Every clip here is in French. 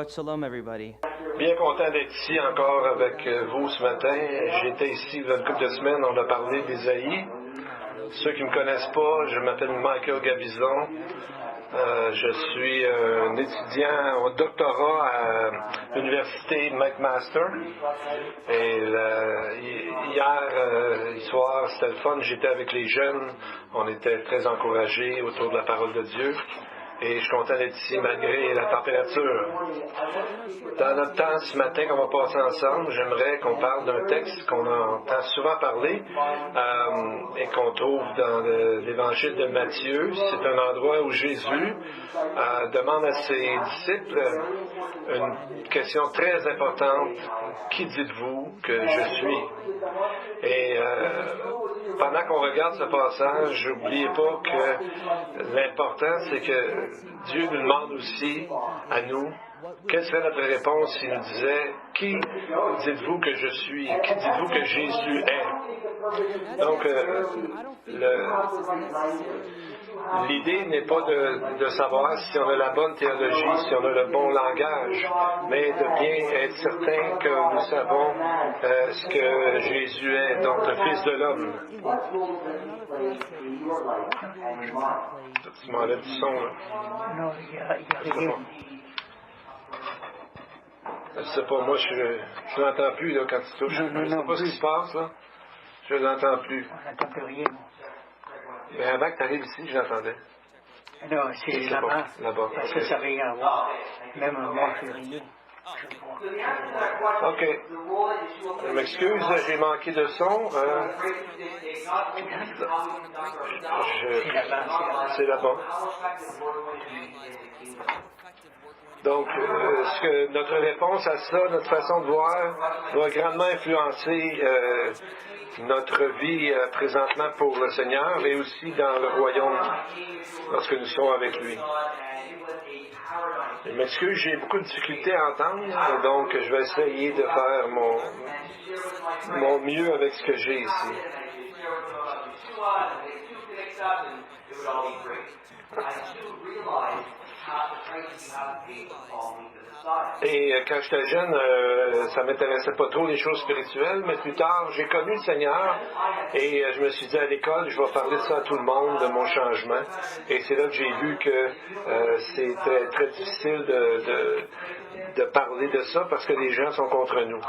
Shabbat Shalom, everybody. Bien content d'être ici encore avec vous ce matin. J'étais ici il y a une couple de semaines, on a parlé d'Ésaïe. Ceux qui ne me connaissent pas, je m'appelle Michael Gabizon. Je suis un étudiant au doctorat à l'université McMaster. Et hier soir, c'était le fun, j'étais avec les jeunes. On était très encouragés autour de la parole de Dieu. Et je suis content d'être ici malgré la température. Dans notre temps ce matin qu'on va passer ensemble, j'aimerais qu'on parle d'un texte qu'on entend souvent parler et qu'on trouve dans l'évangile de Matthieu. C'est un endroit où Jésus demande à ses disciples une question très importante. Qui dites-vous que je suis? Et pendant qu'on regarde ce passage, n'oubliez pas que l'important, c'est que Dieu nous demande aussi à nous, quelle serait notre réponse s'il nous disait, qui dites-vous que je suis? Qui dites-vous que Jésus est? Donc, l'idée n'est pas de savoir si on a la bonne théologie, si on a le bon langage, mais de bien être certain que nous savons ce que Jésus est, donc le Fils de l'homme. Tu m'enlèves du son, là. Non, il y a rien. Je sais pas, moi, je l'entends plus, là, quand tu touches. Je sais pas ce qui se passe, là. Je l'entends plus. On n'entend plus rien. Mais avant que tu arrives ici, je l'entendais. Non, c'est là-bas. Là-bas. Ça n'a rien à voir. Même moi, je fais rien. OK. Je m'excuse, j'ai manqué de son. C'est là-bas. Donc, notre réponse à ça, notre façon de voir, va grandement influencer notre vie présentement pour le Seigneur, mais aussi dans le royaume lorsque nous sommes avec lui. Je m'excuse, j'ai beaucoup de difficultés à entendre, donc je vais essayer de faire mon mieux avec ce que j'ai ici. Et quand j'étais jeune, ça ne m'intéressait pas trop les choses spirituelles, mais plus tard, j'ai connu le Seigneur et je me suis dit à l'école, je vais parler de ça à tout le monde, de mon changement. Et c'est là que j'ai vu que c'est très, très difficile de parler de ça parce que les gens sont contre nous.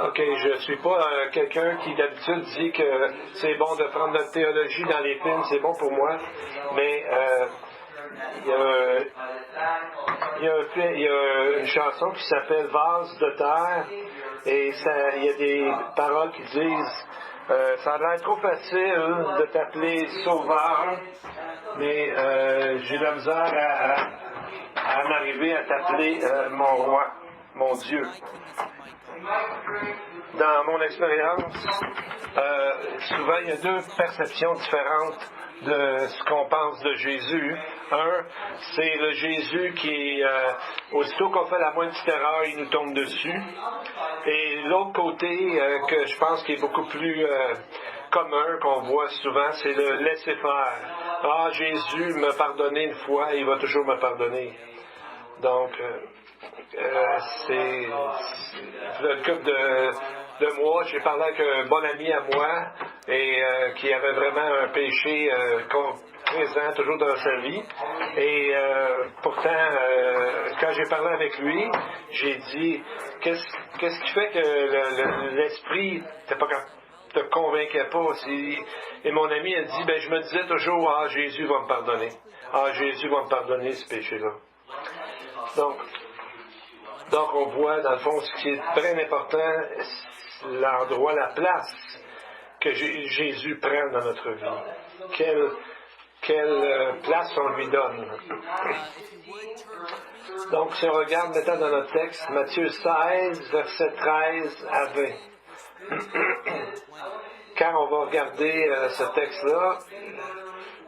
OK, je ne suis pas quelqu'un qui d'habitude dit que c'est bon de prendre notre théologie dans les films, c'est bon pour moi, mais il y a une chanson qui s'appelle Vase de terre et il y a des paroles qui disent ça a l'air trop facile de t'appeler sauveur, mais j'ai la misère à en arriver à t'appeler mon roi, mon Dieu. Dans mon expérience, souvent il y a deux perceptions différentes de ce qu'on pense de Jésus. Un, c'est le Jésus qui, aussitôt qu'on fait la moindre petite erreur, il nous tombe dessus. Et l'autre côté, que je pense qui est beaucoup plus commun, qu'on voit souvent, c'est le laisser faire. Ah, Jésus m'a pardonné une fois, il va toujours me pardonner. Donc, c'est le couple de mois, j'ai parlé avec un bon ami à moi et qui avait vraiment un péché présent toujours dans sa vie. Et pourtant, quand j'ai parlé avec lui, j'ai dit qu'est-ce qui fait que l'esprit te convainquait pas? Et mon ami a dit je me disais toujours Jésus va me pardonner. Jésus va me pardonner ce péché-là. Donc on voit dans le fond ce qui est très important, l'endroit, la place que Jésus prend dans notre vie. Quelle place on lui donne. Donc si on regarde maintenant dans notre texte, Matthieu 16, versets 13 à 20. Quand on va regarder ce texte-là,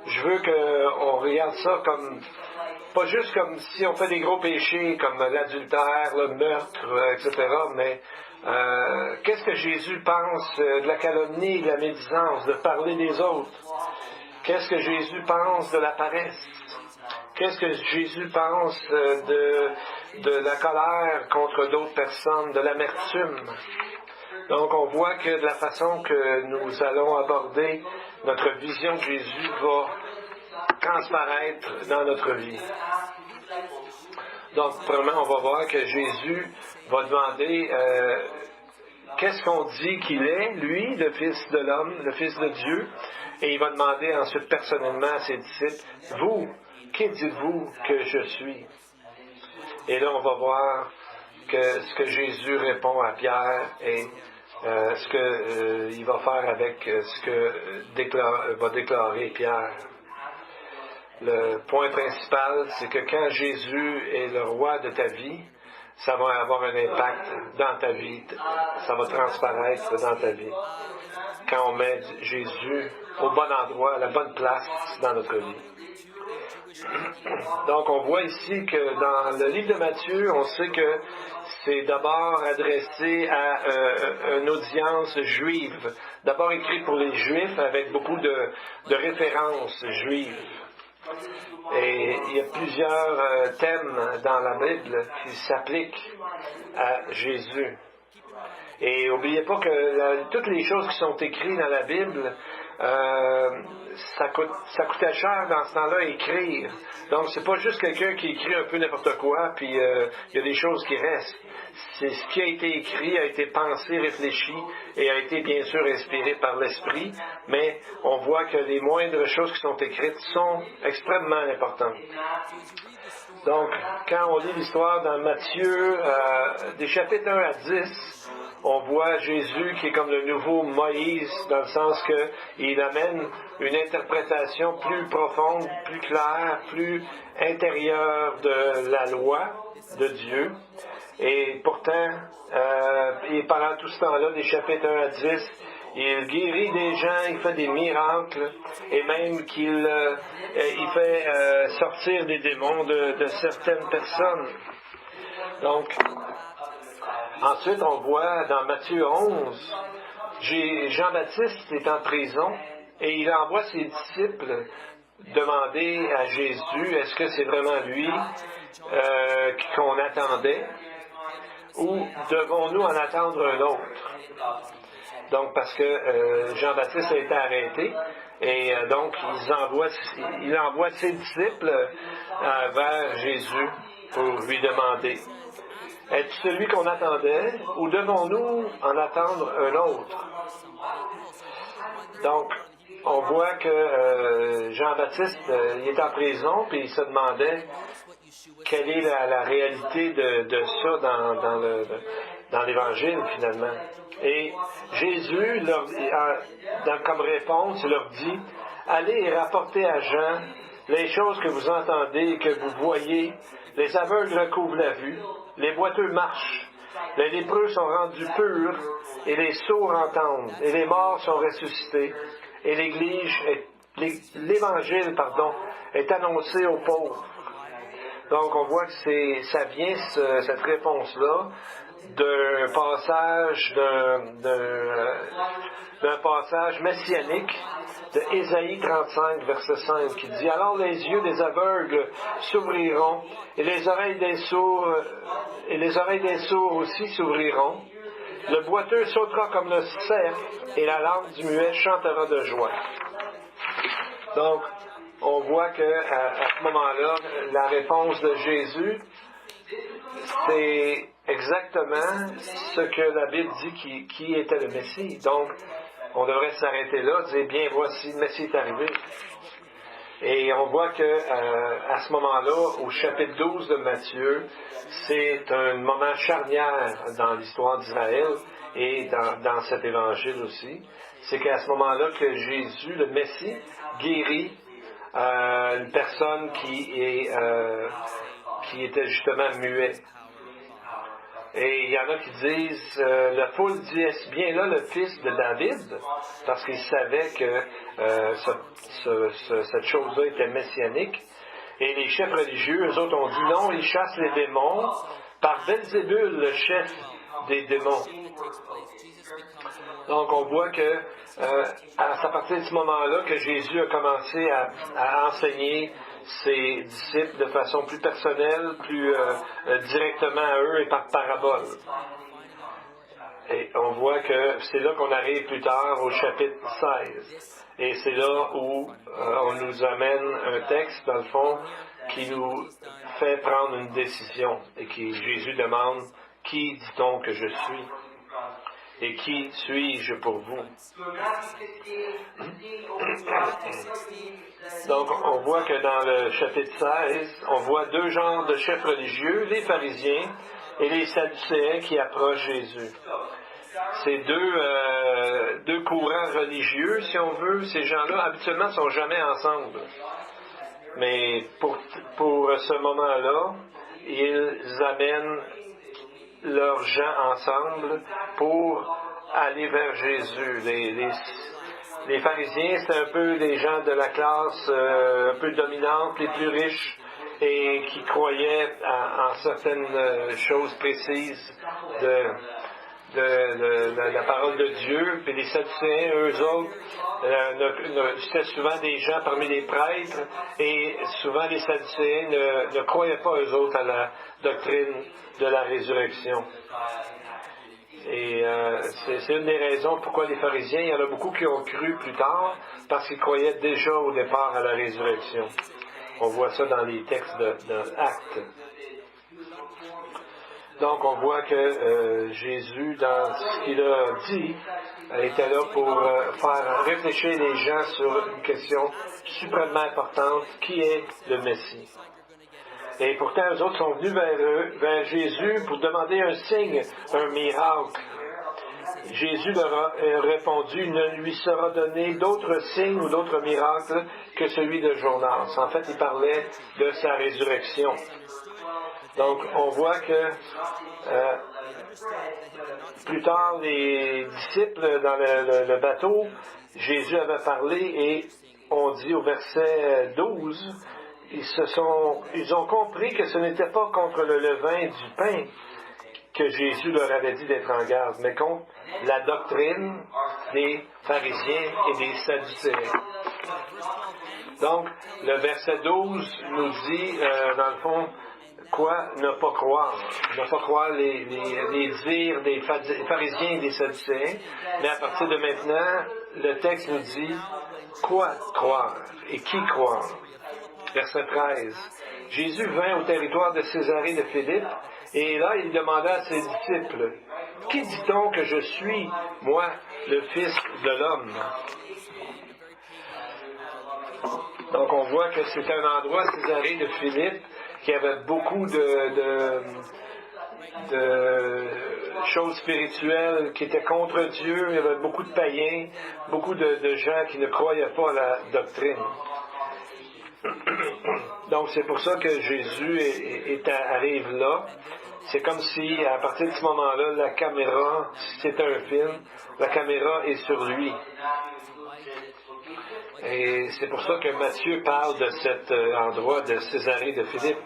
je veux qu'on regarde ça comme pas juste comme si on fait des gros péchés comme l'adultère, le meurtre, etc., mais qu'est-ce que Jésus pense de la calomnie, de la médisance, de parler des autres? Qu'est-ce que Jésus pense de la paresse? Qu'est-ce que Jésus pense de la colère contre d'autres personnes, de l'amertume? Donc, on voit que de la façon que nous allons aborder notre vision de Jésus va transparaître dans notre vie. Donc, premièrement, on va voir que Jésus va demander qu'est-ce qu'on dit qu'il est, lui, le Fils de l'homme, le Fils de Dieu, et il va demander ensuite personnellement à ses disciples, vous, qui dites-vous que je suis? Et là, on va voir que ce que Jésus répond à Pierre et ce qu'il va faire avec ce que va déclarer Pierre. Le point principal, c'est que quand Jésus est le roi de ta vie, ça va avoir un impact dans ta vie. Ça va transparaître dans ta vie. Quand on met Jésus au bon endroit, à la bonne place dans notre vie. Donc, on voit ici que dans le livre de Matthieu, on sait que c'est d'abord adressé à une audience juive. D'abord écrit pour les Juifs avec beaucoup de références juives. Et il y a plusieurs thèmes dans la Bible qui s'appliquent à Jésus. Et n'oubliez pas que toutes les choses qui sont écrites dans la Bible, ça coûtait cher dans ce temps-là à écrire. Donc, c'est pas juste quelqu'un qui écrit un peu n'importe quoi, puis il y a des choses qui restent. C'est ce qui a été écrit, a été pensé, réfléchi, et a été bien sûr inspiré par l'Esprit, mais on voit que les moindres choses qui sont écrites sont extrêmement importantes. Donc, quand on lit l'histoire dans Matthieu, des chapitres 1 à 10, on voit Jésus qui est comme le nouveau Moïse, dans le sens qu'il amène une interprétation plus profonde, plus claire, plus intérieure de la loi de Dieu. Et pourtant, et pendant tout ce temps-là, des chapitres 1 à 10, il guérit des gens, il fait des miracles, et même qu'il fait sortir des démons de certaines personnes. Donc, ensuite, on voit dans Matthieu 11, Jean-Baptiste est en prison et il envoie ses disciples demander à Jésus, est-ce que c'est vraiment lui qu'on attendait ou devons-nous en attendre un autre? Donc, parce que Jean-Baptiste a été arrêté et donc il envoie ses disciples vers Jésus pour lui demander, es-tu celui qu'on attendait ou devons-nous en attendre un autre? Donc, on voit que Jean-Baptiste, il est en prison, puis il se demandait quelle est la réalité de ça dans l'Évangile, finalement. Et Jésus, comme réponse, il leur dit, allez et rapportez à Jean les choses que vous entendez et que vous voyez. Les aveugles recouvrent la vue, les boiteux marchent, les lépreux sont rendus purs, et les sourds entendent, et les morts sont ressuscités, et l'Évangile est annoncé aux pauvres. Donc, on voit que ça vient, cette réponse-là, d'un passage messianique de Ésaïe 35, verset 5, qui dit « Alors les yeux des aveugles s'ouvriront, et les oreilles des sourds aussi s'ouvriront. Le boiteux sautera comme le cerf, et la langue du muet chantera de joie. » Donc, on voit qu'à ce moment-là, la réponse de Jésus, c'est exactement ce que la Bible dit qui était le Messie. Donc, on devrait s'arrêter là, dire, bien, voici, le Messie est arrivé. Et on voit à ce moment-là, au chapitre 12 de Matthieu, c'est un moment charnière dans l'histoire d'Israël et dans cet évangile aussi. C'est qu'à ce moment-là que Jésus, le Messie, guérit une personne qui était justement muet. Et il y en a qui disent, la foule dit, est-ce bien là le fils de David? Parce qu'ils savaient que cette chose-là était messianique. Et les chefs religieux, eux autres, ont dit non, ils chassent les démons par Belzébul, le chef des démons. Donc, on voit que c'est à partir de ce moment-là que Jésus a commencé à enseigner ses disciples de façon plus personnelle, plus directement à eux et par parabole. Et on voit que c'est là qu'on arrive plus tard au chapitre 16. Et c'est là où on nous amène un texte, dans le fond, qui nous fait prendre une décision. Et qui Jésus demande, « Qui dit-on que je suis? Et qui suis-je pour vous? » Donc, on voit que dans le chapitre 16, on voit deux genres de chefs religieux, les pharisiens et les sadducéens qui approchent Jésus. Ces deux courants religieux, si on veut, ces gens-là, habituellement, ne sont jamais ensemble. Mais pour ce moment-là, ils amènent leurs gens ensemble pour aller vers Jésus. Les pharisiens, c'est un peu des gens de la classe un peu dominante, les plus riches, et qui croyaient en certaines choses précises de la parole de Dieu. Puis les sadducéens, eux autres, c'était souvent des gens parmi les prêtres, et souvent les sadducéens ne croyaient pas eux autres à la doctrine de la résurrection. Et c'est une des raisons pourquoi les pharisiens, il y en a beaucoup qui ont cru plus tard, parce qu'ils croyaient déjà au départ à la résurrection. On voit ça dans les textes d'Actes. Donc, on voit que Jésus, dans ce qu'il a dit, était là pour faire réfléchir les gens sur une question suprêmement importante, qui est le Messie. Et pourtant, eux autres sont venus vers Jésus pour demander un signe, un miracle. Jésus leur a répondu, « Ne lui sera donné d'autres signes ou d'autres miracles que celui de Jonas. » En fait, il parlait de sa résurrection. Donc, on voit que plus tard, les disciples dans le bateau, Jésus avait parlé et on dit au verset 12, ils ont compris que ce n'était pas contre le levain du pain que Jésus leur avait dit d'être en garde, mais contre la doctrine des pharisiens et des sadducéens. Donc, le verset 12 nous dit, dans le fond, quoi ne pas croire. Ne pas croire les dires des pharisiens et des sadducéens, mais à partir de maintenant, le texte nous dit quoi croire et qui croire. Verset 13. Jésus vint au territoire de Césarée de Philippe, et là, il demanda à ses disciples, « Qui dit-on que je suis, moi, le Fils de l'homme? » Donc, on voit que c'est un endroit, Césarée de Philippe, qui avait beaucoup de choses spirituelles qui étaient contre Dieu. Il y avait beaucoup de païens, beaucoup de gens qui ne croyaient pas à la doctrine. Donc, c'est pour ça que Jésus arrive là. C'est comme si, à partir de ce moment-là, la caméra, si c'était un film, la caméra est sur lui. Et c'est pour ça que Matthieu parle de cet endroit de Césarée de Philippe.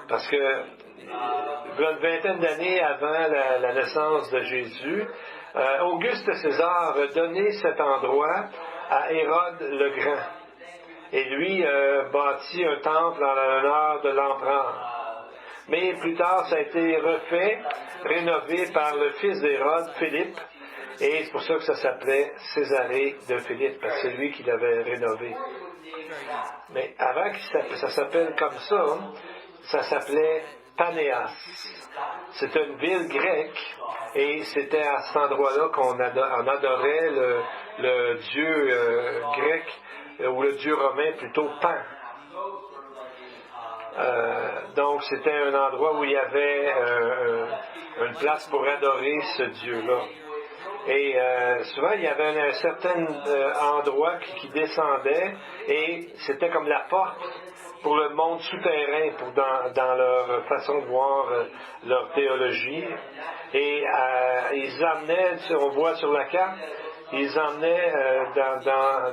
Parce que, une vingtaine d'années avant la naissance de Jésus, Auguste César a donné cet endroit à Hérode le Grand. Et lui bâtit un temple en l'honneur de l'empereur. Mais plus tard, ça a été refait, rénové par le fils d'Hérode, Philippe, et c'est pour ça que ça s'appelait Césarée de Philippe, parce que c'est lui qui l'avait rénové. Mais avant que ça s'appelle comme ça s'appelait Panéas. C'était une ville grecque, et c'était à cet endroit-là qu'on adorait le dieu grec, ou le dieu romain plutôt Pan. Donc c'était un endroit où il y avait une place pour adorer ce dieu-là. Et souvent il y avait un certain endroit qui descendait, et c'était comme la porte pour le monde souterrain, dans leur façon de voir leur théologie. Et ils emmenaient, on voit sur la carte, ils emmenaient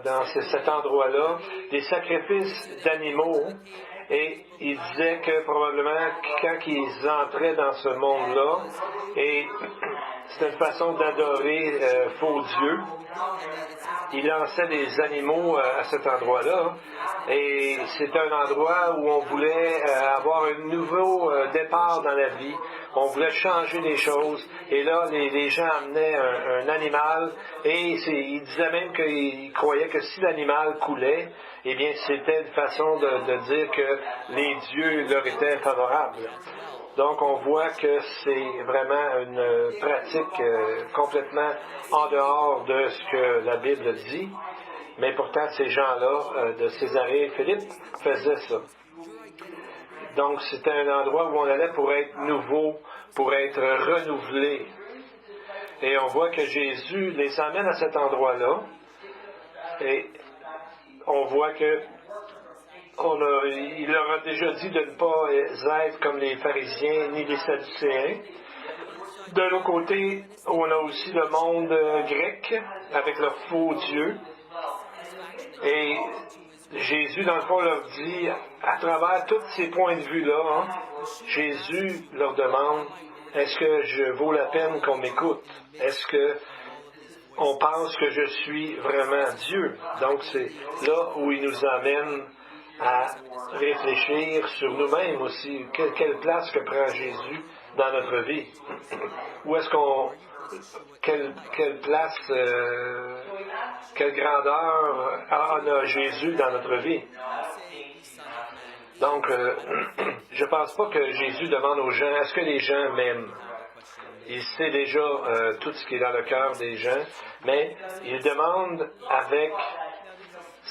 dans cet endroit-là des sacrifices d'animaux. Et il disait que probablement quand ils entraient dans ce monde-là, et c'était une façon d'adorer faux dieux, il lançait des animaux à cet endroit-là. Et c'était un endroit où on voulait avoir un nouveau départ dans la vie. On voulait changer les choses. Et là, les gens amenaient un animal. Et il disait même qu'il croyait que si l'animal coulait, eh bien, c'était une façon de dire que les dieux leur étaient favorables. Donc, on voit que c'est vraiment une pratique complètement en dehors de ce que la Bible dit. Mais pourtant, ces gens-là, de Césarée et Philippe, faisaient ça. Donc, c'était un endroit où on allait pour être nouveau, pour être renouvelé. Et on voit que Jésus les emmène à cet endroit-là. Et on voit que il leur a déjà dit de ne pas être comme les pharisiens ni les sadducéens. De l'autre côté, on a aussi le monde grec avec leurs faux dieux. Et Jésus, dans le fond, leur dit, à travers tous ces points de vue-là, Jésus leur demande, est-ce que je vaux la peine qu'on m'écoute? Est-ce que on pense que je suis vraiment Dieu? Donc, c'est là où il nous amène à réfléchir sur nous-mêmes aussi. Quelle place que prend Jésus dans notre vie? Où est-ce qu'on... Quelle place, quelle grandeur a Jésus dans notre vie? Donc, je ne pense pas que Jésus demande aux gens, est-ce que les gens m'aiment? Il sait déjà tout ce qui est dans le cœur des gens, mais il demande avec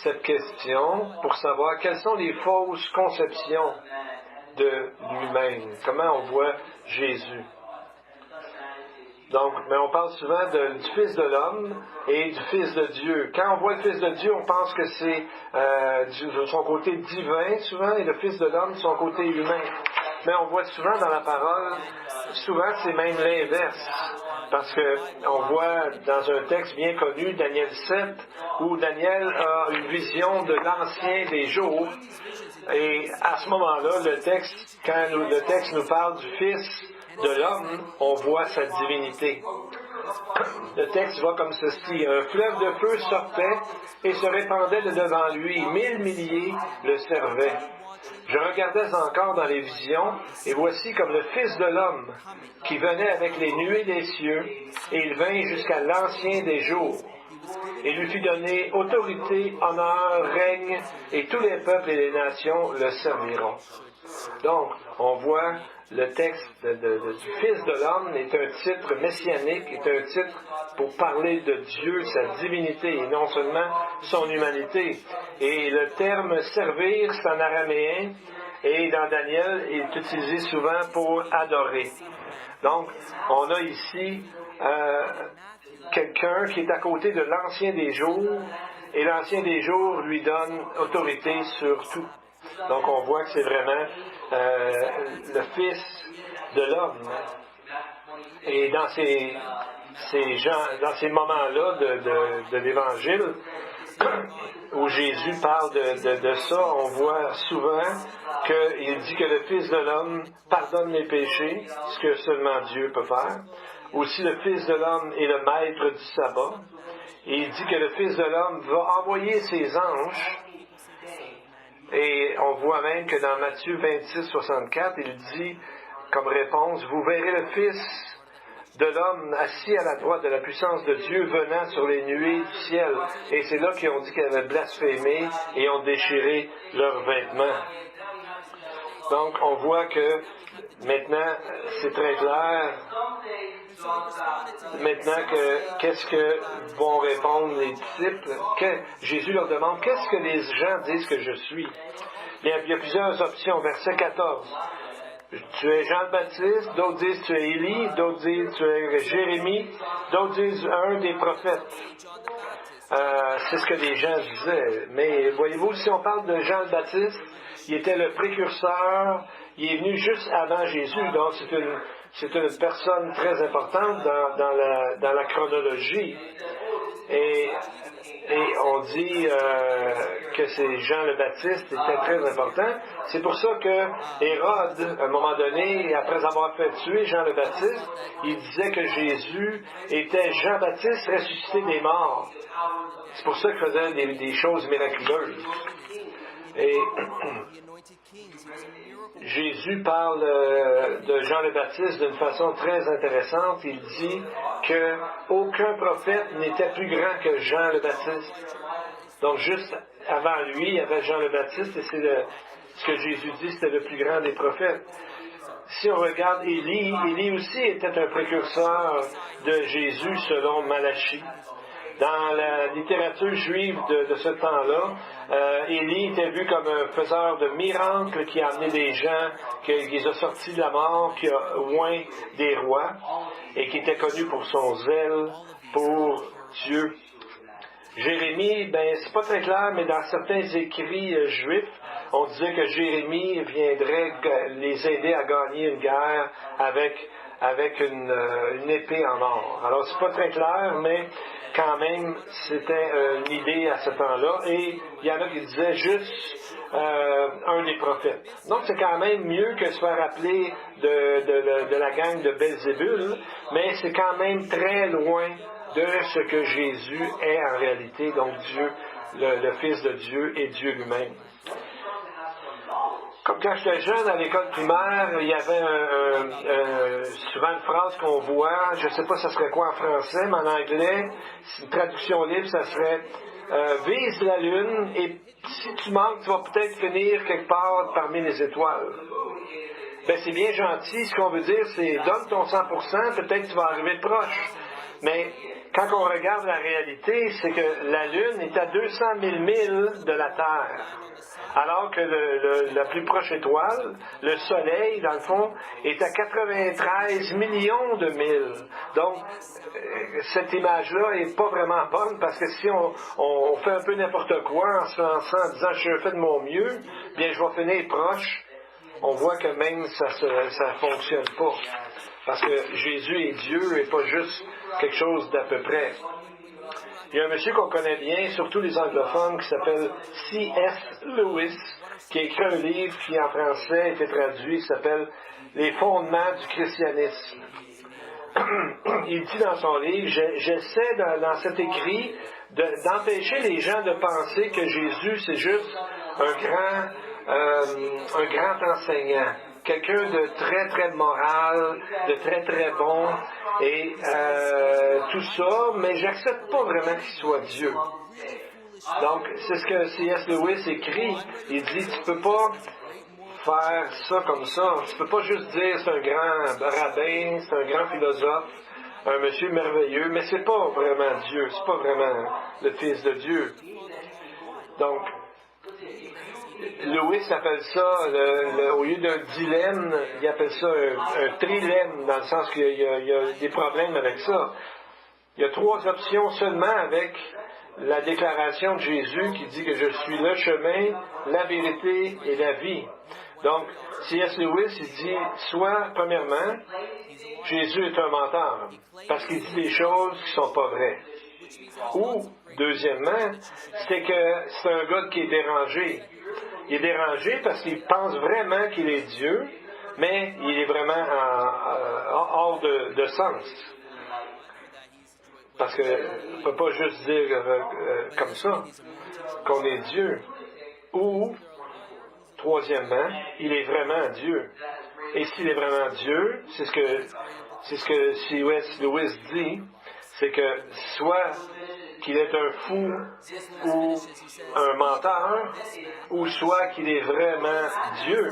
cette question pour savoir quelles sont les fausses conceptions de lui-même. Comment on voit Jésus. Donc, mais on parle souvent du Fils de l'homme et du Fils de Dieu. Quand on voit le Fils de Dieu, on pense que c'est de son côté divin, souvent, et le Fils de l'homme de son côté humain. Mais on voit souvent dans la parole, souvent c'est même l'inverse. Parce qu'on voit dans un texte bien connu, Daniel 7, où Daniel a une vision de l'ancien des jours. Et à ce moment-là, quand le texte nous parle du Fils de l'homme, on voit sa divinité. Le texte va comme ceci. Un fleuve de feu sortait et se répandait de devant lui. 1000 milliers le servaient. Je regardais encore dans les visions, et voici comme le Fils de l'homme, qui venait avec les nuées des cieux, et il vint jusqu'à l'ancien des jours. Et lui fut donné autorité, honneur, règne, et tous les peuples et les nations le serviront. Donc, on voit le texte du Fils de l'homme est un titre messianique, est un titre pour parler de Dieu, sa divinité, et non seulement son humanité. Et le terme servir, c'est en araméen, et dans Daniel, il est utilisé souvent pour adorer. Donc, on a ici quelqu'un qui est à côté de l'Ancien des jours, et l'Ancien des jours lui donne autorité sur tout. Donc, on voit que c'est vraiment le Fils de l'homme. Et dans ces moments-là de l'Évangile, où Jésus parle de ça, on voit souvent qu'il dit que le Fils de l'homme pardonne les péchés, ce que seulement Dieu peut faire. Aussi, le Fils de l'homme est le maître du sabbat. Et il dit que le Fils de l'homme va envoyer ses anges. Et on voit même que dans Matthieu 26, 64, il dit comme réponse, « Vous verrez le Fils de l'homme assis à la droite de la puissance de Dieu venant sur les nuées du ciel. » Et c'est là qu'ils ont dit qu'ils avaient blasphémé et ont déchiré leurs vêtements. Donc, on voit que maintenant, c'est très clair. Maintenant, qu'est-ce que vont répondre les disciples? Jésus leur demande, qu'est-ce que les gens disent que je suis? Il y a plusieurs options. Verset 14. Tu es Jean le Baptiste, d'autres disent tu es Élie, d'autres disent tu es Jérémie, d'autres disent un des prophètes. C'est ce que les gens disaient. Mais voyez-vous, si on parle de Jean le Baptiste, il était le précurseur, il est venu juste avant Jésus, donc c'est une personne très importante dans la chronologie. Et Et on dit que c'est Jean le Baptiste, c'était très important. C'est pour ça que Hérode, à un moment donné, après avoir fait tuer Jean le Baptiste, il disait que Jésus était Jean-Baptiste ressuscité des morts. C'est pour ça qu'il faisait des choses miraculeuses. Et Jésus parle de Jean le Baptiste d'une façon très intéressante. Il dit qu'aucun prophète n'était plus grand que Jean le Baptiste. Donc juste avant lui, il y avait Jean le Baptiste, et c'est ce que Jésus dit, c'était le plus grand des prophètes. Si on regarde Élie aussi était un précurseur de Jésus selon Malachie. Dans la littérature juive de ce temps-là, Élie était vu comme un faiseur de miracles qui a amené des gens, qui les a sortis de la mort, qui a oint des rois, et qui était connu pour son zèle pour Dieu. Jérémie, c'est pas très clair, mais dans certains écrits juifs, on disait que Jérémie viendrait les aider à gagner une guerre avec une épée en or. Alors c'est pas très clair, mais quand même, c'était une idée à ce temps-là, et il y en a qui disaient juste un des prophètes. Donc c'est quand même mieux que se faire appeler de la gang de Belzébul, mais c'est quand même très loin de ce que Jésus est en réalité, donc Dieu, le Fils de Dieu et Dieu lui-même. Comme quand j'étais jeune à l'école primaire, il y avait souvent une phrase qu'on voit, je ne sais pas ça serait quoi en français, mais en anglais, une traduction libre, ça serait vise la lune et si tu manques, tu vas peut-être finir quelque part parmi les étoiles. C'est bien gentil, ce qu'on veut dire, c'est donne ton 100%, peut-être tu vas arriver proche. Mais quand on regarde la réalité, c'est que la Lune est à 200 000 milles de la Terre. Alors que la plus proche étoile, le Soleil, dans le fond, est à 93 millions de milles. Donc, cette image-là n'est pas vraiment bonne parce que si on fait un peu n'importe quoi en se lançant en disant « je fais de mon mieux », bien je vais finir proche, on voit que même ça fonctionne pas. Parce que Jésus est Dieu et pas juste quelque chose d'à peu près. Il y a un monsieur qu'on connaît bien, surtout les anglophones, qui s'appelle C.S. Lewis, qui a écrit un livre qui en français a été traduit, qui s'appelle « Les fondements du christianisme ». Il dit dans son livre, j'essaie dans cet écrit d'empêcher les gens de penser que Jésus c'est juste un grand enseignant, quelqu'un de très très moral, de très très bon, et tout ça, mais j'accepte pas vraiment qu'il soit Dieu. Donc, c'est ce que C.S. Lewis écrit. Il dit, tu peux pas faire ça comme ça. Tu peux pas juste dire c'est un grand rabbin, c'est un grand philosophe, un monsieur merveilleux, mais c'est pas vraiment Dieu, c'est pas vraiment le Fils de Dieu. Donc, Lewis appelle ça, au lieu d'un dilemme, il appelle ça un trilemme, dans le sens qu'il y a des problèmes avec ça. Il y a 3 options seulement avec la déclaration de Jésus qui dit que je suis le chemin, la vérité et la vie. Donc, C.S. Lewis, il dit, soit, premièrement, Jésus est un menteur, parce qu'il dit des choses qui ne sont pas vraies. Ou, deuxièmement, c'est que c'est un gars qui est dérangé. Il est dérangé parce qu'il pense vraiment qu'il est Dieu, mais il est vraiment hors de sens. Parce qu'on ne peut pas juste dire comme ça qu'on est Dieu. Ou, troisièmement, il est vraiment Dieu. Et s'il est vraiment Dieu, c'est ce que C.S. Lewis dit, c'est que soit qu'il est un fou ou un menteur, ou soit qu'il est vraiment Dieu.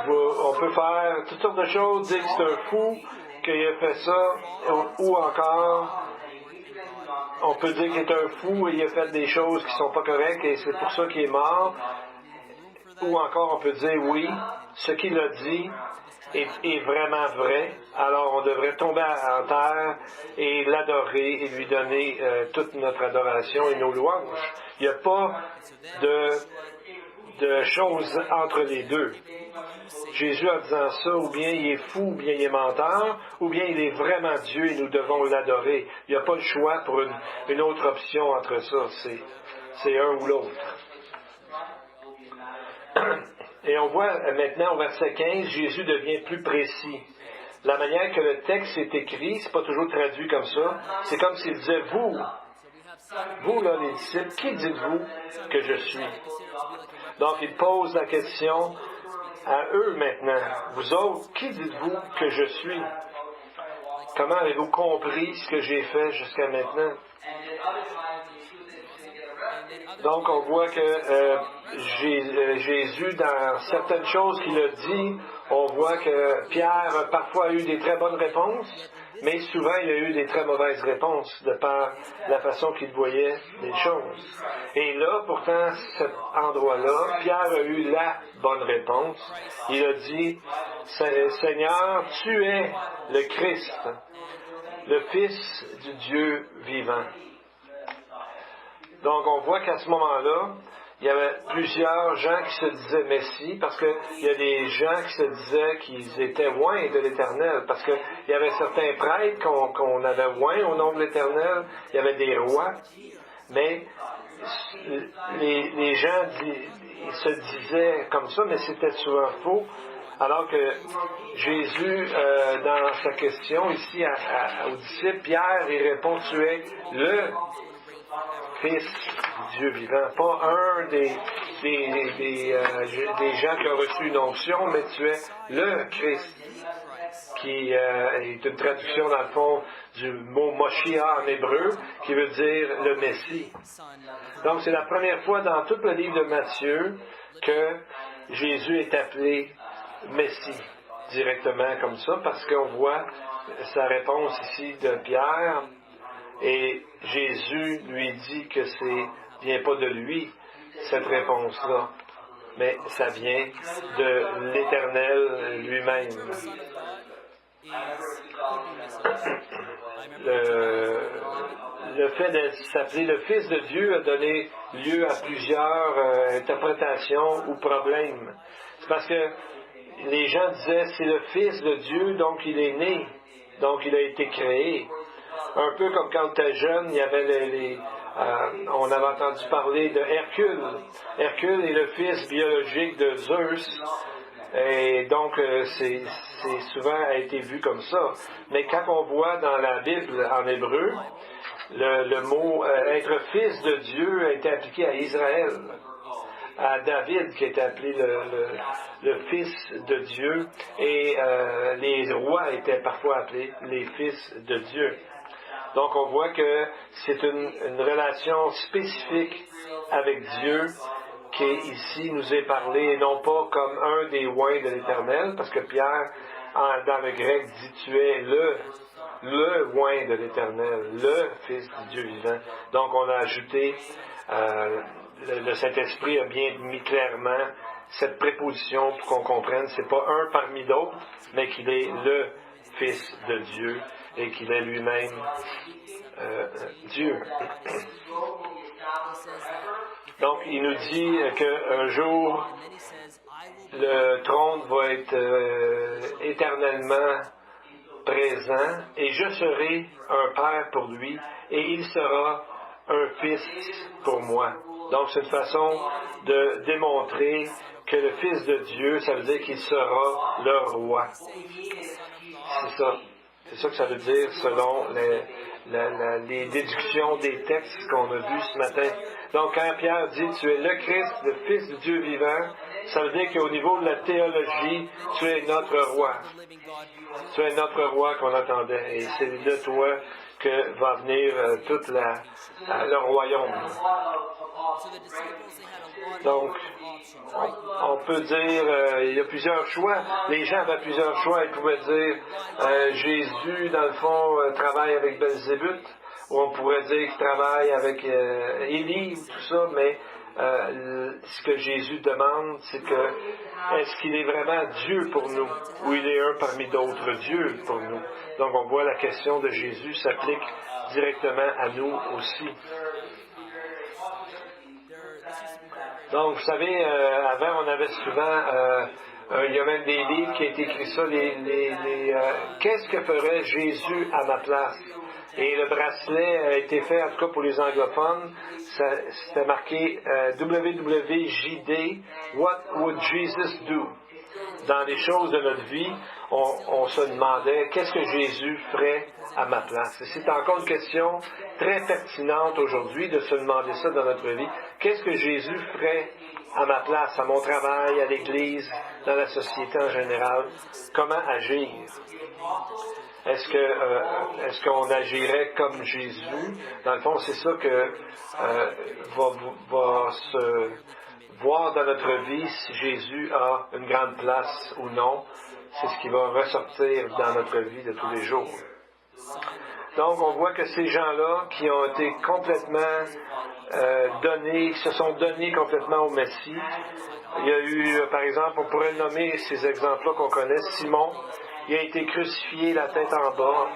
On peut faire toutes sortes de choses, dire que c'est un fou, qu'il a fait ça, ou encore, on peut dire qu'il est un fou et il a fait des choses qui ne sont pas correctes et c'est pour ça qu'il est mort. Ou encore, on peut dire oui, ce qu'il a dit est vraiment vrai, alors on devrait tomber en terre et l'adorer et lui donner toute notre adoration et nos louanges. Il n'y a pas de choses entre les deux. Jésus, en disant ça, ou bien il est fou, ou bien il est menteur, ou bien il est vraiment Dieu et nous devons l'adorer. Il n'y a pas le choix pour une autre option entre ça. C'est un ou l'autre. Et on voit maintenant au verset 15, Jésus devient plus précis. La manière que le texte est écrit, c'est pas toujours traduit comme ça. C'est comme s'il disait, vous là, les disciples, qui dites-vous que je suis? Donc il pose la question à eux maintenant. Vous autres, qui dites-vous que je suis? Comment avez-vous compris ce que j'ai fait jusqu'à maintenant? Donc, on voit que Jésus, dans certaines choses qu'il a dit, on voit que Pierre a parfois eu des très bonnes réponses, mais souvent il a eu des très mauvaises réponses de par la façon qu'il voyait les choses. Et là, pourtant, cet endroit-là, Pierre a eu la bonne réponse. Il a dit, Seigneur, tu es le Christ, le Fils du Dieu vivant. Donc, on voit qu'à ce moment-là, il y avait plusieurs gens qui se disaient Messie, parce qu'il y a des gens qui se disaient qu'ils étaient oints de l'Éternel, parce qu'il y avait certains prêtres qu'on avait oints au nom de l'Éternel, il y avait des rois, mais les gens ils se disaient comme ça, mais c'était souvent faux. Alors que Jésus, dans sa question ici aux disciples, Pierre, il répond, tu es le Fils du Dieu vivant, pas un des gens qui ont reçu une onction, mais tu es le Christ, qui est une traduction dans le fond du mot Moshiach en hébreu, qui veut dire le Messie. Donc c'est la première fois dans tout le livre de Matthieu que Jésus est appelé Messie, directement comme ça, parce qu'on voit sa réponse ici de Pierre. Et Jésus lui dit que vient pas de lui, cette réponse-là, mais ça vient de l'Éternel lui-même. Le fait de s'appeler le Fils de Dieu a donné lieu à plusieurs interprétations ou problèmes. C'est parce que les gens disaient, c'est le Fils de Dieu, donc il est né, donc il a été créé. Un peu comme quand tu étais jeune, il y avait on avait entendu parler de Hercule. Hercule est le fils biologique de Zeus. Et donc, c'est souvent a été vu comme ça. Mais quand on voit dans la Bible en hébreu, le mot être fils de Dieu a été appliqué à Israël. À David, qui est appelé le fils de Dieu. Et les rois étaient parfois appelés les fils de Dieu. Donc, on voit que c'est une relation spécifique avec Dieu qui ici nous est parlé, et non pas comme un des oints de l'Éternel, parce que Pierre, dans le grec, dit « tu es le oint de l'Éternel, le Fils du Dieu vivant ». Donc, on a ajouté, le Saint-Esprit a bien mis clairement cette préposition pour qu'on comprenne, c'est pas un parmi d'autres, mais qu'il est le Fils de Dieu et qu'il est lui-même Dieu. Donc, il nous dit qu'un jour, le trône va être éternellement présent et je serai un père pour lui et il sera un fils pour moi. Donc, c'est une façon de démontrer que le Fils de Dieu, ça veut dire qu'il sera le roi. C'est ça. C'est ça que ça veut dire selon les déductions des textes qu'on a vus ce matin. Donc, quand Pierre dit « Tu es le Christ, le Fils du Dieu vivant », ça veut dire qu'au niveau de la théologie, tu es notre roi. Tu es notre roi qu'on attendait. Et c'est de toi que va venir tout le royaume. Donc, on peut dire, il y a plusieurs choix. Les gens avaient plusieurs choix. Ils pouvaient dire, Jésus, dans le fond, travaille avec Belzébuth, ou on pourrait dire qu'il travaille avec Élie, ou tout ça, mais ce que Jésus demande, c'est que, est-ce qu'il est vraiment Dieu pour nous, ou il est un parmi d'autres dieux pour nous? Donc, on voit la question de Jésus s'applique directement à nous aussi. Donc, vous savez, avant, on avait souvent Il y a même des livres qui ont été écrits ça, qu'est-ce que ferait Jésus à ma place? Et le bracelet a été fait, en tout cas pour les anglophones, c'était marqué WWJD, What would Jesus do? Dans les choses de notre vie, on se demandait qu'est-ce que Jésus ferait à ma place. Et c'est encore une question très pertinente aujourd'hui de se demander ça dans notre vie. Qu'est-ce que Jésus ferait à ma place, à mon travail, à l'Église, dans la société en général? Comment agir? Est-ce qu'on agirait comme Jésus? Dans le fond, c'est ça que va se voir dans notre vie si Jésus a une grande place ou non. C'est ce qui va ressortir dans notre vie de tous les jours. Donc, on voit que ces gens-là qui ont été complètement se sont donnés complètement au Messie. Il y a eu, par exemple, on pourrait nommer ces exemples-là qu'on connaît. Simon, il a été crucifié la tête en bas,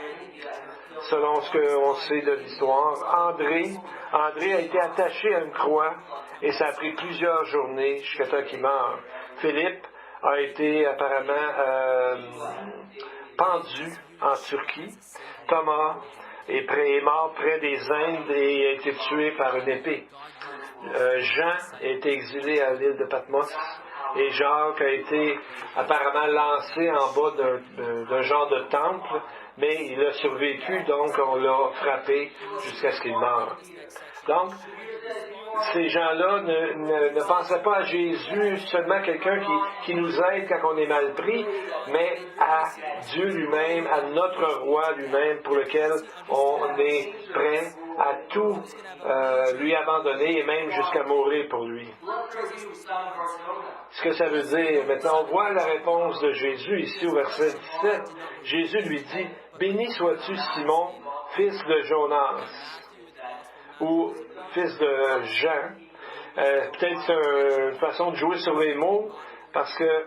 selon ce qu'on sait de l'histoire. André a été attaché à une croix et ça a pris plusieurs journées jusqu'à temps qu'il meure. Philippe a été apparemment pendu en Turquie. Thomas est mort près des Indes et a été tué par une épée. Jean a été exilé à l'île de Patmos. Et Jacques a été apparemment lancé en bas d'un genre de temple, mais il a survécu, donc on l'a frappé jusqu'à ce qu'il meure. Donc, ces gens-là ne pensaient pas à Jésus, seulement quelqu'un qui nous aide quand on est mal pris, mais à Dieu lui-même, à notre roi lui-même, pour lequel on est prêt à tout lui abandonner et même jusqu'à mourir pour lui. Ce que ça veut dire, maintenant on voit la réponse de Jésus ici au verset 17. Jésus lui dit, « Béni sois-tu Simon, fils de Jonas » ou fils de Jean. Peut-être c'est une façon de jouer sur les mots, parce que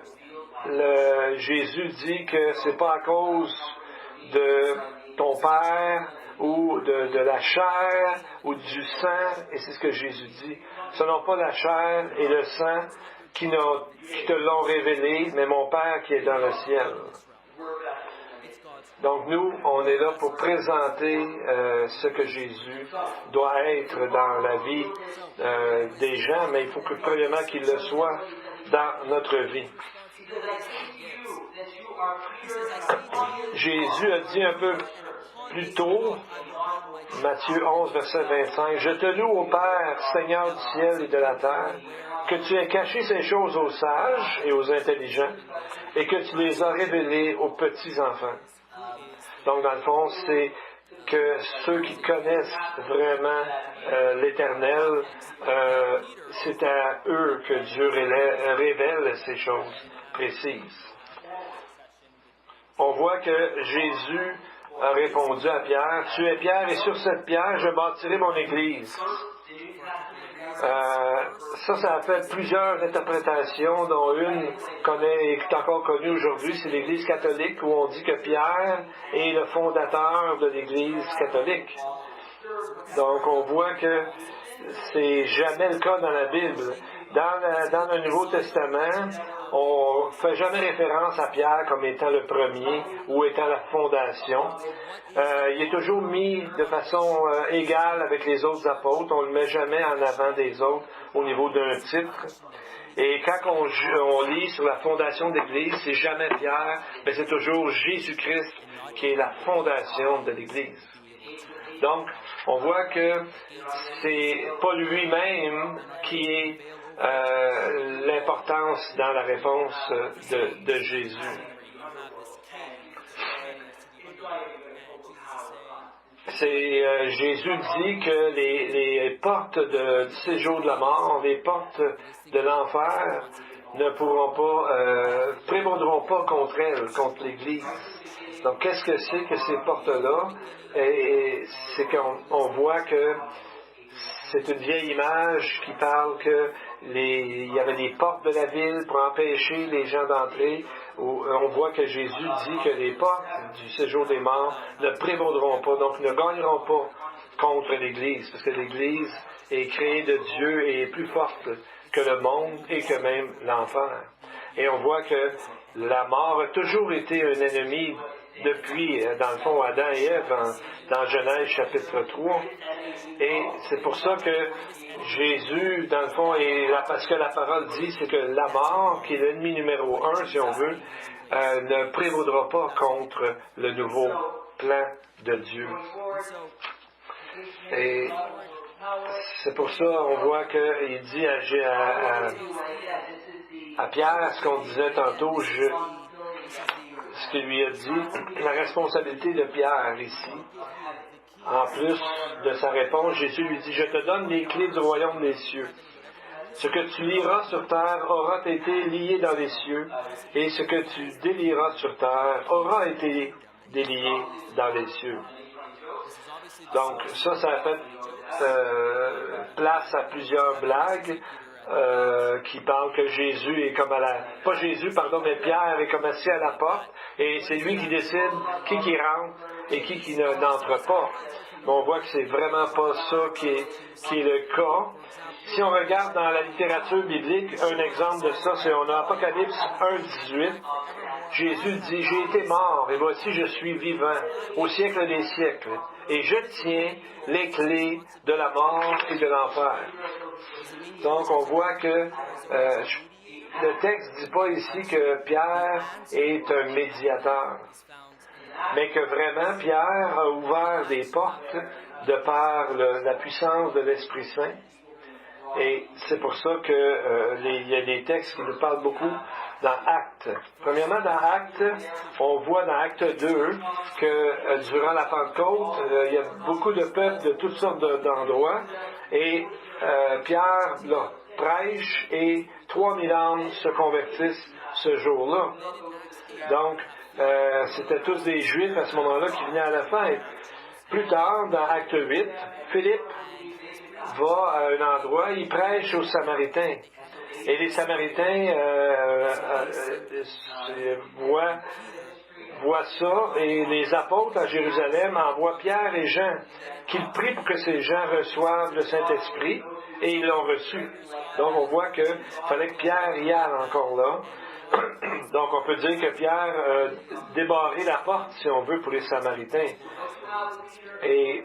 Jésus dit que c'est pas à cause de ton père ou de la chair ou du sang, et c'est ce que Jésus dit. Ce n'est pas la chair et le sang qui te l'ont révélé, mais mon Père qui est dans le ciel. Donc nous, on est là pour présenter ce que Jésus doit être dans la vie des gens, mais il faut que premièrement qu'il le soit dans notre vie. Jésus a dit un peu plus tôt, Matthieu 11, verset 25, « Je te loue, ô Père, Seigneur du ciel et de la terre, que tu aies caché ces choses aux sages et aux intelligents, et que tu les as révélées aux petits enfants. » Donc, dans le fond, c'est que ceux qui connaissent vraiment l'Éternel, c'est à eux que Dieu révèle ces choses précises. On voit que Jésus a répondu à Pierre, « Tu es Pierre, et sur cette pierre, je bâtirai mon Église. » Ça a fait plusieurs interprétations, dont une qui est encore connue aujourd'hui, c'est l'Église catholique, où on dit que Pierre est le fondateur de l'Église catholique. Donc on voit que c'est jamais le cas dans la Bible. Dans le Nouveau Testament, on ne fait jamais référence à Pierre comme étant le premier ou étant la fondation. Il est toujours mis de façon égale avec les autres apôtres. On ne le met jamais en avant des autres au niveau d'un titre. Et quand on lit sur la fondation de l'Église, c'est jamais Pierre, mais c'est toujours Jésus-Christ qui est la fondation de l'Église. Donc, on voit que c'est pas lui-même qui est l'importance dans la réponse de Jésus. Jésus dit que les portes du séjour de la mort, les portes de l'enfer ne pourront pas, prévaudront pas contre elle, contre l'Église. Donc, qu'est-ce que c'est que ces portes-là? Et c'est qu'on voit que c'est une vieille image qui parle que il y avait des portes de la ville pour empêcher les gens d'entrer. On voit que Jésus dit que les portes du séjour des morts ne prévaudront pas, donc ne gagneront pas contre l'Église, parce que l'Église est créée de Dieu et est plus forte que le monde et que même l'enfer. Et on voit que la mort a toujours été un ennemi depuis, dans le fond, Adam et Ève, dans Genèse chapitre 3. Et c'est pour ça que Jésus, dans le fond, parce que la parole dit, c'est que la mort, qui est l'ennemi numéro 1, si on veut, ne prévaudra pas contre le nouveau plan de Dieu. Et c'est pour ça, on voit qu'il dit à Pierre, ce qu'on disait tantôt, ce qu'il lui a dit, la responsabilité de Pierre ici. En plus de sa réponse, Jésus lui dit, « Je te donne les clés du royaume des cieux. Ce que tu lieras sur terre aura été lié dans les cieux, et ce que tu délieras sur terre aura été délié dans les cieux. » Donc, ça a fait place à plusieurs blagues qui parlent que Jésus est comme pas Jésus, pardon, mais Pierre est comme assis à la porte, et c'est lui qui décide qui rentre et qui n'entre pas. Mais on voit que c'est vraiment pas ça qui est le cas. Si on regarde dans la littérature biblique, un exemple de ça, c'est on a Apocalypse 1,18. Jésus dit, « J'ai été mort, et voici je suis vivant au siècle des siècles, et je tiens les clés de la mort et de l'enfer. » Donc, on voit que le texte ne dit pas ici que Pierre est un médiateur, mais que vraiment Pierre a ouvert des portes de par la puissance de l'Esprit Saint. Et c'est pour ça qu'il y a des textes qui nous parlent beaucoup dans Actes. Premièrement, dans Actes, on voit dans Acte 2 que durant la Pentecôte, il y a beaucoup de peuples de toutes sortes d'endroits, et Pierre prêche et 3000 âmes se convertissent ce jour-là. Donc, c'était tous des Juifs à ce moment-là qui venaient à la fête. Plus tard, dans Acte 8, Philippe va à un endroit, il prêche aux Samaritains. Et les Samaritains voient ça, et les apôtres à Jérusalem envoient Pierre et Jean, qu'ils prient pour que ces gens reçoivent le Saint-Esprit, et ils l'ont reçu. Donc on voit qu'il fallait que Pierre y aille encore là. Donc on peut dire que Pierre a débarré la porte, si on veut, pour les Samaritains. Et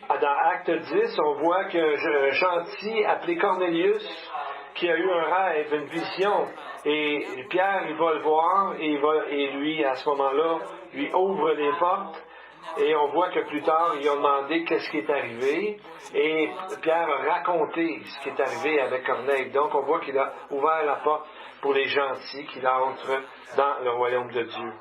dans Acte 10, on voit que gentil appelé Cornélius, qui a eu un rêve, une vision, et Pierre, il va le voir, et lui, à ce moment-là, lui ouvre les portes, et on voit que plus tard, ils ont demandé qu'est-ce qui est arrivé, et Pierre a raconté ce qui est arrivé avec Corneille. Donc, on voit qu'il a ouvert la porte pour les gentils qui entrent dans le royaume de Dieu.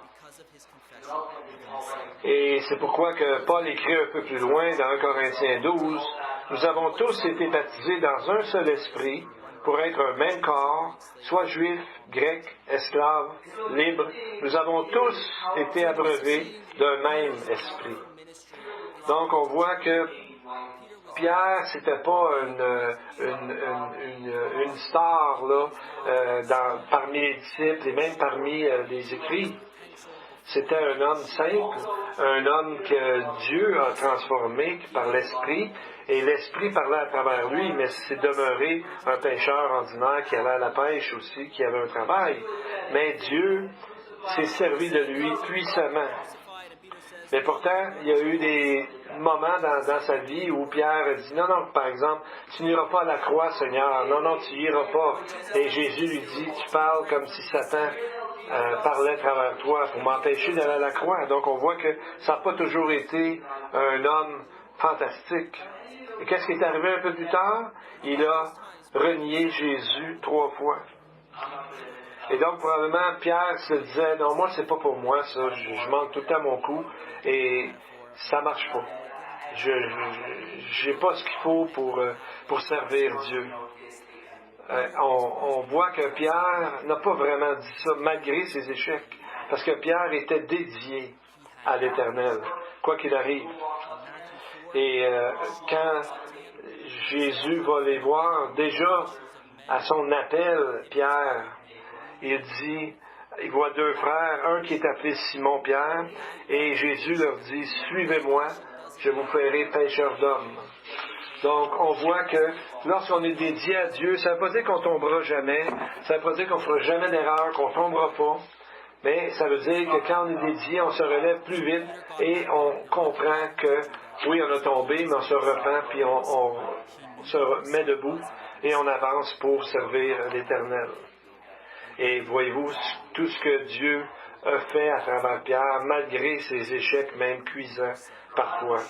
Et c'est pourquoi que Paul écrit un peu plus loin dans 1 Corinthiens 12, « Nous avons tous été baptisés dans un seul esprit pour être un même corps, soit juifs, grecs, esclaves, libres. Nous avons tous été abreuvés d'un même esprit. » Donc on voit que Pierre, c'était pas une star là, parmi les disciples et même parmi les écrits. C'était un homme simple, un homme que Dieu a transformé par l'Esprit, et l'Esprit parlait à travers lui, mais c'est demeuré un pêcheur ordinaire qui allait à la pêche aussi, qui avait un travail. Mais Dieu s'est servi de lui puissamment. Mais pourtant, il y a eu des moments dans sa vie où Pierre a dit, « Non, par exemple, tu n'iras pas à la croix, Seigneur. Non, tu n'iras pas. » Et Jésus lui dit, « Tu parles comme si Satan parlait à travers toi pour m'empêcher d'aller à la croix. » Donc on voit que ça n'a pas toujours été un homme fantastique. Et qu'est-ce qui est arrivé un peu plus tard? Il a renié Jésus 3 fois. Et donc probablement Pierre se disait, non, moi c'est pas pour moi ça, je manque tout le temps mon coup et ça marche pas. J'ai pas ce qu'il faut pour servir Dieu. On voit que Pierre n'a pas vraiment dit ça, malgré ses échecs, parce que Pierre était dédié à l'Éternel, quoi qu'il arrive. Et quand Jésus va les voir, déjà à son appel, Pierre, il voit 2 frères, un qui est appelé Simon-Pierre, et Jésus leur dit, « Suivez-moi, je vous ferai pêcheurs d'hommes. » Donc, on voit que lorsqu'on est dédié à Dieu, ça ne veut pas dire qu'on ne tombera jamais, ça ne veut pas dire qu'on ne fera jamais d'erreur, qu'on ne tombera pas, mais ça veut dire que quand on est dédié, on se relève plus vite et on comprend que, oui, on a tombé, mais on se repent, puis on se met debout et on avance pour servir l'Éternel. Et voyez-vous tout ce que Dieu a fait à travers Pierre, malgré ses échecs, même cuisants parfois.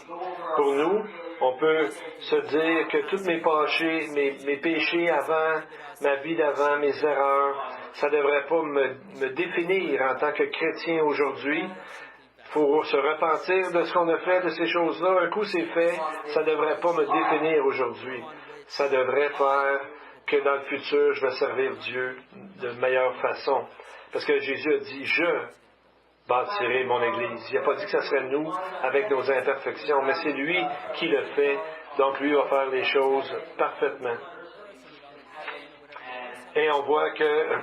Pour nous, on peut se dire que tous mes péchés avant, ma vie d'avant, mes erreurs, ça ne devrait pas me définir en tant que chrétien aujourd'hui. Il faut se repentir de ce qu'on a fait, de ces choses-là. Un coup c'est fait, ça ne devrait pas me définir aujourd'hui. Ça devrait faire que dans le futur, je vais servir Dieu de meilleure façon. Parce que Jésus a dit, je bâtirai mon Église. Il n'a pas dit que ce serait nous avec nos imperfections, mais c'est lui qui le fait. Donc lui va faire les choses parfaitement. Et on voit que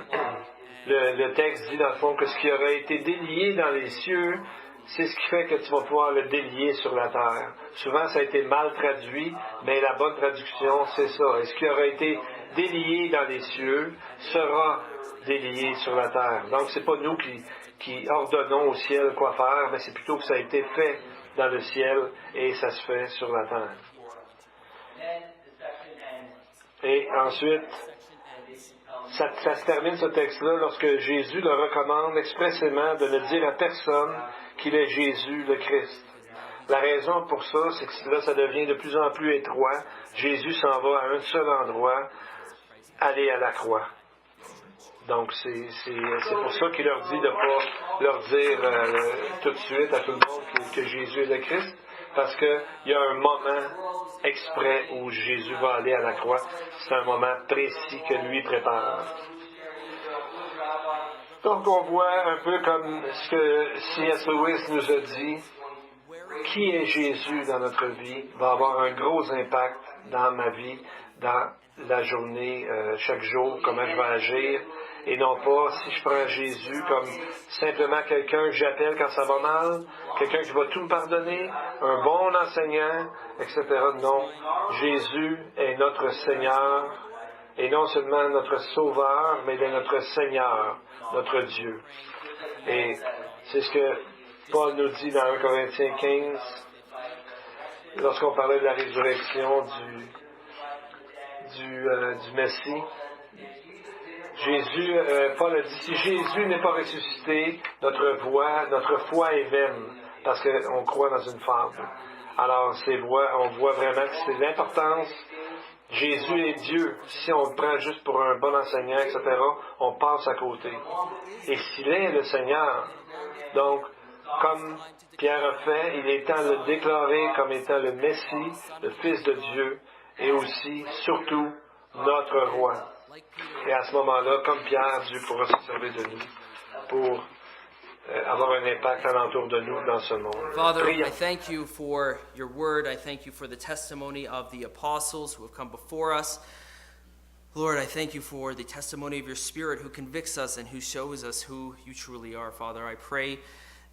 le texte dit dans le fond que ce qui aurait été délié dans les cieux, c'est ce qui fait que tu vas pouvoir le délier sur la terre. Souvent, ça a été mal traduit, mais la bonne traduction, c'est ça. Et ce qui aurait été délié dans les cieux sera délié sur la terre. Donc, c'est pas nous qui ordonnons au ciel quoi faire, mais c'est plutôt que ça a été fait dans le ciel et ça se fait sur la terre. Et ensuite, ça se termine ce texte-là lorsque Jésus le recommande expressément de ne dire à personne qu'il est Jésus le Christ. La raison pour ça, c'est que là, ça devient de plus en plus étroit. Jésus s'en va à un seul endroit, aller à la croix. Donc, c'est pour ça qu'il leur dit de ne pas leur dire tout de suite à tout le monde que Jésus est le Christ, parce qu'il y a un moment exprès où Jésus va aller à la croix. C'est un moment précis que lui prépare. Donc, on voit un peu comme ce que C.S. Lewis nous a dit, qui est Jésus dans notre vie va avoir un gros impact dans ma vie, dans la journée, chaque jour, comment je vais agir, et non pas si je prends Jésus comme simplement quelqu'un que j'appelle quand ça va mal, quelqu'un qui va tout me pardonner, un bon enseignant, etc. Non, Jésus est notre Seigneur, et non seulement notre Sauveur, mais il est notre Seigneur, notre Dieu. Et c'est ce que Paul nous dit dans 1 Corinthiens 15, lorsqu'on parlait de la résurrection du Messie. Paul a dit, si Jésus n'est pas ressuscité, notre foi est vaine, parce qu'on croit dans une fable. Alors, on voit vraiment que c'est l'importance. Jésus est Dieu. Si on le prend juste pour un bon enseignant, etc., on passe à côté. Et s'il est le Seigneur, donc, comme Pierre a fait, il est temps de le déclarer comme étant le Messie, le Fils de Dieu, et aussi, surtout, notre Roi. Et à ce moment-là, comme Pierre, Dieu pourra se servir de nous pour avoir un impact alentour de nous dans ce monde. Father, I thank you for your word. I thank you for the testimony of the apostles who have come before us. Lord, I thank you for the testimony of your Spirit who convicts us and who shows us who you truly are. Father, I pray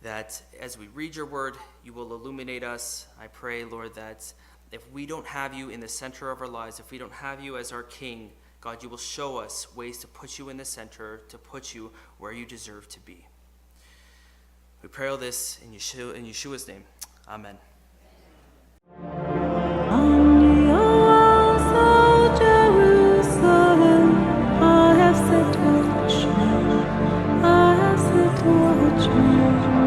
that as we read your word, you will illuminate us. I pray, Lord, that if we don't have you in the center of our lives, if we don't have you as our King, God, you will show us ways to put you in the center, to put you where you deserve to be. We pray all this in Yeshua's name. Amen. On the walls of Jerusalem, I have set watchmen. I have set watchmen.